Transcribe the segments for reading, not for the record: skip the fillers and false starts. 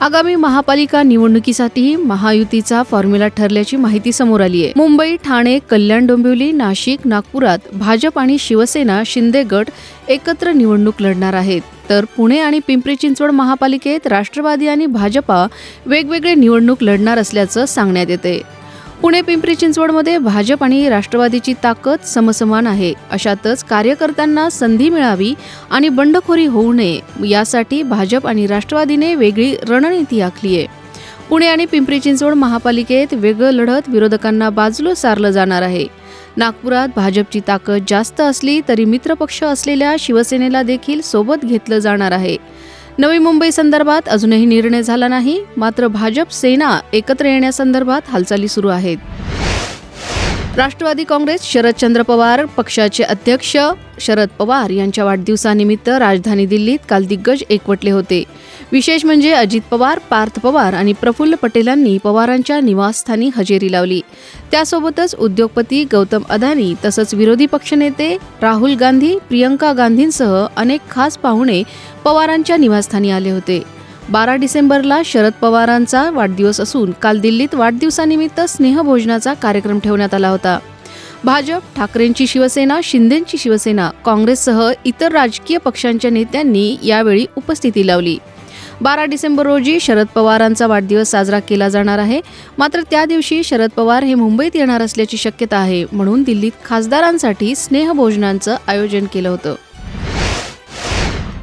आगामी महापालिका निवडणुकीसाठी महायुतीचा फॉर्म्युला ठरल्याची माहिती समोर आली आहे। मुंबई, ठाणे, कल्याण, डोंबिवली, नाशिक, नागपुरात भाजप आणि शिवसेना शिंदे गट एकत्र निवडणूक लढणार आहेत, तर पुणे आणि पिंपरी चिंचवड महापालिकेत राष्ट्रवादी आणि भाजपा वेगवेगळे निवडणूक लढणार असल्याचं सांगण्यात येते। पुणे पिंपरी चिंचवडमध्ये भाजप आणि राष्ट्रवादीची ताकद समसमान आहे। अशातच कार्यकर्त्यांना संधी मिळावी आणि बंडखोरी होऊ नये यासाठी भाजप आणि राष्ट्रवादीने वेगळी रणनीती आखली आहे। पुणे आणि पिंपरी चिंचवड महापालिकेत वेगळं लढत विरोधकांना बाजूला सारलं जाणार आहे। नागपुरात भाजपची ताकद जास्त असली तरी मित्रपक्ष असलेल्या शिवसेनेला देखील सोबत घेतलं जाणार आहे। नवी मुंबई संदर्भात अजूनही निर्णय झाला नाही, मात्र भाजप सेना एकत्र येण्यासंदर्भात हालचाली सुरू आहेत। राष्ट्रवादी काँग्रेस शरदचंद्र पवार पक्षाचे अध्यक्ष शरद पवार यांच्या वाढदिवसानिमित्त राजधानी दिल्लीत काल दिग्गज एकवटले होते। विशेष म्हणजे अजित पवार, पार्थ पवार आणि प्रफुल्ल पटेलांनी पवारांच्या निवासस्थानी हजेरी लावली। त्यासोबतच उद्योगपती गौतम अदानी तसंच विरोधी पक्षनेते राहुल गांधी, प्रियंका गांधींसह अनेक खास पाहुणे पवारांच्या निवासस्थानी आले होते। 12 डिसेंबरला शरद पवारांचा वाढदिवस असून काल दिल्लीत वाढदिवसानिमित्त स्नेहभोजनाचा कार्यक्रम ठेवण्यात आला होता। भाजप, ठाकरेंची शिवसेना, शिंदेंची शिवसेना, काँग्रेससह इतर राजकीय पक्षांच्या नेत्यांनी यावेळी उपस्थिती लावली। 12 डिसेंबर रोजी शरद पवारांचा वाढदिवस साजरा केला जाणार आहे, मात्र त्या दिवशी शरद पवार हे मुंबईत येणार असल्याची शक्यता आहे, म्हणून दिल्लीत खासदारांसाठी स्नेहभोजनाचं आयोजन केलं होतं।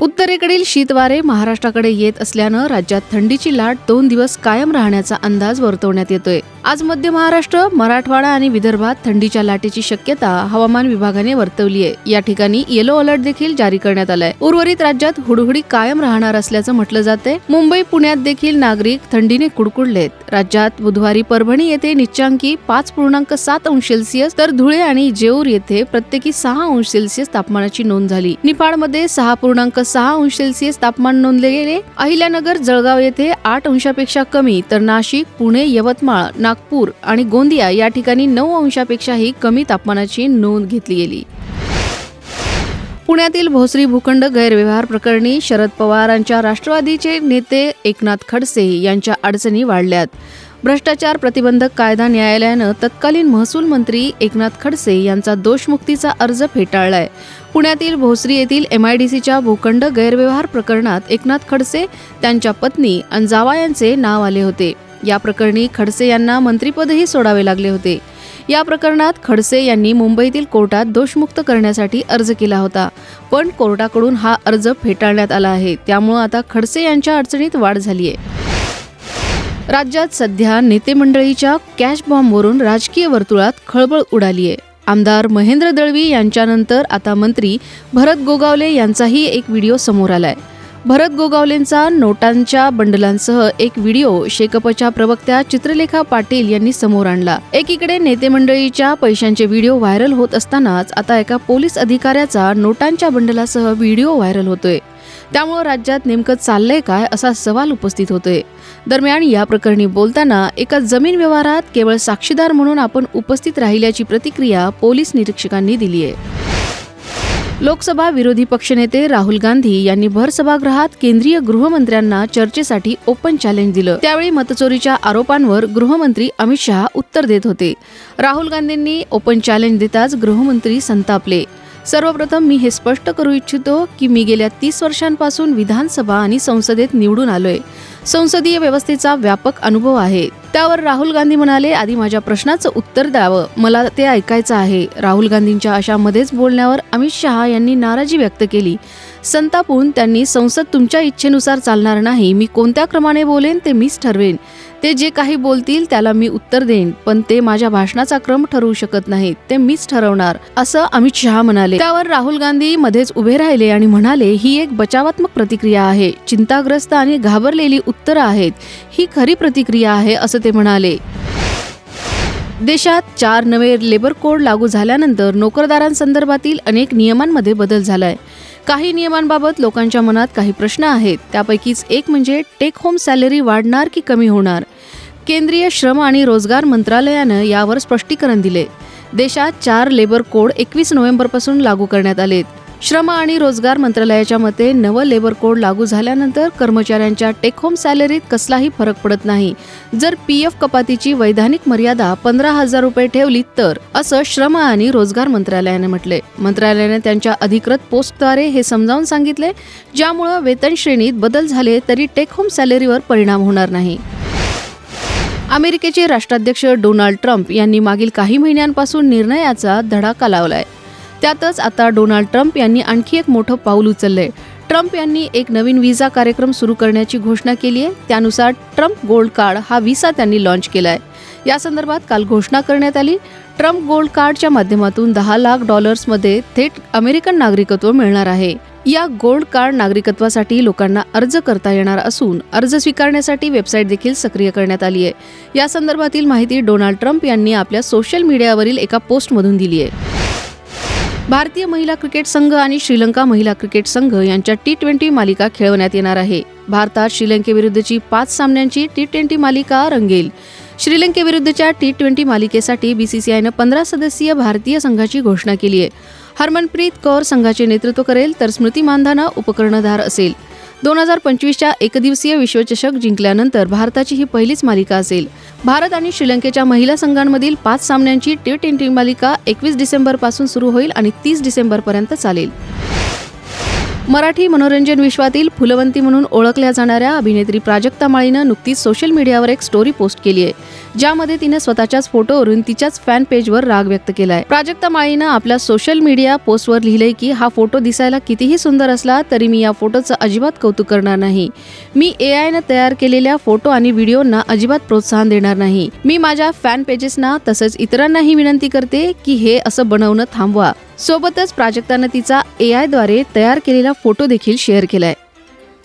उत्तरेकडील शीतवारे महाराष्ट्राकडे येत असल्यानं राज्यात थंडीची लाट 2 दिवस कायम राहण्याचा अंदाज वर्तवण्यात येतोय। आज मध्य महाराष्ट्र, मराठवाडा आणि विदर्भात थंडीच्या लाटेची शक्यता हवामान विभागाने वर्तवली आहे। या ठिकाणी येलो अलर्ट देखील जारी करण्यात आलाय। उर्वरित राज्यात हुडहुडी कायम राहणार असल्याचं म्हटलं जातंय। मुंबई, पुण्यात देखील नागरिक थंडीने कुडकुडलेत। राज्यात बुधवारी परभणी येथे निचांकी 5.7 अंश सेल्सिअस तर धुळे आणि जेऊर येथे प्रत्येकी 6 अंश सेल्सिअस तापमानाची नोंद झाली। निफाडमध्ये 6.6 अंश सेल्सिअस तापमान नोंदले गेले। अहिल्यानगर, जळगाव येथे 8 अंशापेक्षा कमी तर नाशिक, पुणे, यवतमाळ, नागपूर आणि गोंदिया या ठिकाणी 9 अंशापेक्षाही कमी तापमानाची नोंद घेतली गेली। पुण्यातील भोसरी भूखंड गैरव्यवहार प्रकरणी शरद पवारांच्या राष्ट्रवादीचे नेते एकनाथ खडसे यांच्या अडचणी वाढल्यात। भ्रष्टाचार प्रतिबंधक कायदा न्यायालयानं तत्कालीन महसूल मंत्री एकनाथ खडसे यांचा दोषमुक्तीचा अर्ज फेटाळलाय। पुण्यातील भोसरी येथील MIDCच्या भूखंड गैरव्यवहार प्रकरणात एकनाथ खडसे, त्यांच्या पत्नी आणि जावयांचे नाव आले होते। या प्रकरणी खडसे यांना मंत्रिपदही सोडावे लागले होते। या प्रकरणात खडसे यांनी मुंबईतील कोर्टात दोषमुक्त करण्यासाठी अर्ज केला होता, पण कोर्टाकडून हा अर्ज फेटाळण्यात आला आहे। त्यामुळे आता खडसे यांच्या अडचणीत वाढ झाली आहे। राज्यात सध्या नेते मंडळीच्या कॅश बॉम्बवरून राजकीय वर्तुळात खळबळ उडाली आहे। आमदार महेंद्र दळवी यांच्यानंतर आता मंत्री भरत गोगावले यांचाही एक व्हिडिओ समोर आलाय। भरत गोगावलेंचा नोटांच्या बंडलांसह एक व्हिडिओ शेकपच्या प्रवक्त्या चित्रलेखा पाटील यांनी समोर आणला। एकीकडे नेते मंडळीच्या पैशांचे व्हिडिओ व्हायरल होत असतानाच आता एका पोलीस अधिकाऱ्याचा नोटांच्या बंडलासह व्हिडिओ व्हायरल होतोय। त्यामुळे राज्यात नेमकं चाललंय काय असा सवाल उपस्थित होतोय। दरम्यान या प्रकरणी बोलताना एका जमीन व्यवहारात केवळ साक्षीदार म्हणून आपण उपस्थित राहिल्याची प्रतिक्रिया पोलीस निरीक्षकांनी दिली आहे। लोकसभा विरोधी पक्षनेते राहुल गांधी यांनी भर सभागृहात केंद्रीय गृहमंत्र्यांना चर्चेसाठी ओपन चॅलेंज दिलं। त्यावेळी मतचोरीच्या आरोपांवर गृहमंत्री अमित शहा उत्तर देत होते। राहुल गांधींनी ओपन चॅलेंज देताच गृहमंत्री संतापले। सर्वप्रथम मी हे स्पष्ट करू इच्छितो की मी गेल्या 30 वर्षांपासून विधानसभा आणि संसदेत निवडून आलोय। संसदीय व्यवस्थेचा व्यापक अनुभव आहे। त्यावर राहुल गांधी म्हणाले, आधी माझ्या प्रश्नाचं उत्तर द्यावं, मला ते ऐकायचं आहे। राहुल गांधींच्या अशा मध्येच बोलण्यावर अमित शहा यांनी नाराजी व्यक्त केली। संतापून त्यांनी, संसद तुमच्या इच्छेनुसार चालणार नाही, मी कोणत्या क्रमाने बोलेन ते मीच ठरवेन, ते जे काही बोलतील त्याला मी उत्तर देईन, पण ते माझ्या भाषणाचा क्रम ठरवू शकत नाहीत, ते मीच ठरवणार, असं अमित शहा म्हणाले। त्यावर राहुल गांधी मध्येच उभे राहिले आणि म्हणाले, ही एक बचावात्मक प्रतिक्रिया आहे, चिंताग्रस्त आणि घाबरलेली उत्तरं आहेत, ही खरी प्रतिक्रिया आहे असं ते म्हणाले। देशात 4 नवे लेबर कोड लागू झाल्यानंतर नोकरदारांसंदर्भातील अनेक नियमांमध्ये बदल झालाय। काही नियमांबाबत लोकांच्या मनात काही प्रश्न आहेत। त्यापैकीच एक म्हणजे टेक होम सॅलरी वाढणार की कमी होणार। केंद्रीय श्रम आणि रोजगार मंत्रालयानं यावर स्पष्टीकरण दिले। देशात 4 लेबर कोड 21 नोव्हेंबरपासून लागू करण्यात आलेत। श्रम आणि रोजगार मंत्रालयाच्या मते नवं लेबर कोड लागू झाल्यानंतर कर्मचाऱ्यांच्या टेक होम सॅलरीत कसलाही फरक पडत नाही जर PF कपातीची वैधानिक मर्यादा 15,000 रुपये ठेवली तर, असं श्रम आणि रोजगार मंत्रालयाने म्हटले. मंत्रालयाने त्यांच्या अधिकृत पोस्टद्वारे हे समजावून सांगितले, ज्यामुळे वेतन श्रेणीत बदल झाले तरी टेक होम सॅलरीवर परिणाम होणार नाही. अमेरिकेचे राष्ट्राध्यक्ष डोनाल्ड ट्रम्प यांनी मागील काही महिन्यांपासून निर्णयाचा धडाका लावलाय. त्यातच आता डोनाल्ड ट्रम्प यांनी आणखी एक मोठं पाऊल उचललंय. ट्रम्प यांनी एक नवीन व्हिसा कार्यक्रम सुरू करण्याची घोषणा केली आहे. त्यानुसार ट्रम्प गोल्ड कार्ड हा व्हिसा त्यांनी लॉन्च केलाय. या संदर्भात काल घोषणा करण्यात आली. ट्रम्प गोल्ड कार्डच्या माध्यमातून $10 लाख मध्ये थेट अमेरिकन नागरिकत्व मिळणार आहे. या गोल्ड कार्ड नागरिकत्वासाठी लोकांना अर्ज करता येणार असून अर्ज स्वीकारण्यासाठी वेबसाईट देखील सक्रिय करण्यात आली आहे. या संदर्भातील माहिती डोनाल्ड ट्रम्प यांनी आपल्या सोशल मीडियावरील एका पोस्टमधून दिली आहे. भारतीय महिला क्रिकेट संघ आणि श्रीलंका महिला क्रिकेट संघ यांच्या T20 मालिका खेळवण्यात येणार आहे. भारतात श्रीलंकेविरुद्धची 5 सामन्यांची T20 मालिका रंगेल. श्रीलंकेविरुद्धच्या T20 मालिकेसाठी BCCIनं 15 सदस्यीय भारतीय संघाची घोषणा केली आहे. हरमनप्रीत कौर संघाचे नेतृत्व करेल तर स्मृती मानधना उपकर्णधार असेल. 2025च्या एकदिवसीय विश्वचषक जिंकल्यानंतर भारताची ही पहिलीच मालिका असेल. भारत आणि श्रीलंकेच्या महिला संघांमधील 5 सामन्यांची T20 मालिका 21 डिसेंबरपासून सुरू होईल आणि 30 डिसेंबरपर्यंत चालेल. मराठी मनोरंजन विश्वातील फुलवंती म्हणून ओळखल्या जाणाऱ्या अभिनेत्री प्राजक्ता माळीनं नुकतीच सोशल मीडियावर एक स्टोरी पोस्ट केली आहे, ज्यामध्ये तिने स्वतःच्याच फोटोवरून तिच्याच फॅन पेजवर राग व्यक्त केलाय. प्राजक्ता माळीनं आपल्या सोशल मीडिया पोस्टवर लिहिलंय की हा फोटो दिसायला कितीही सुंदर असला तरी मी या फोटोचं अजिबात कौतुक करणार नाही. मी AI तयार केलेल्या फोटो आणि व्हिडिओंना अजिबात प्रोत्साहन देणार नाही. मी माझ्या फॅन पेजेसना तसंच इतरांनाही विनंती करते की हे असं बनवणं थांबवा. सोबतच प्राजक्तानं तिचा AI द्वारे तयार केलेला फोटो देखील शेअर केलाय.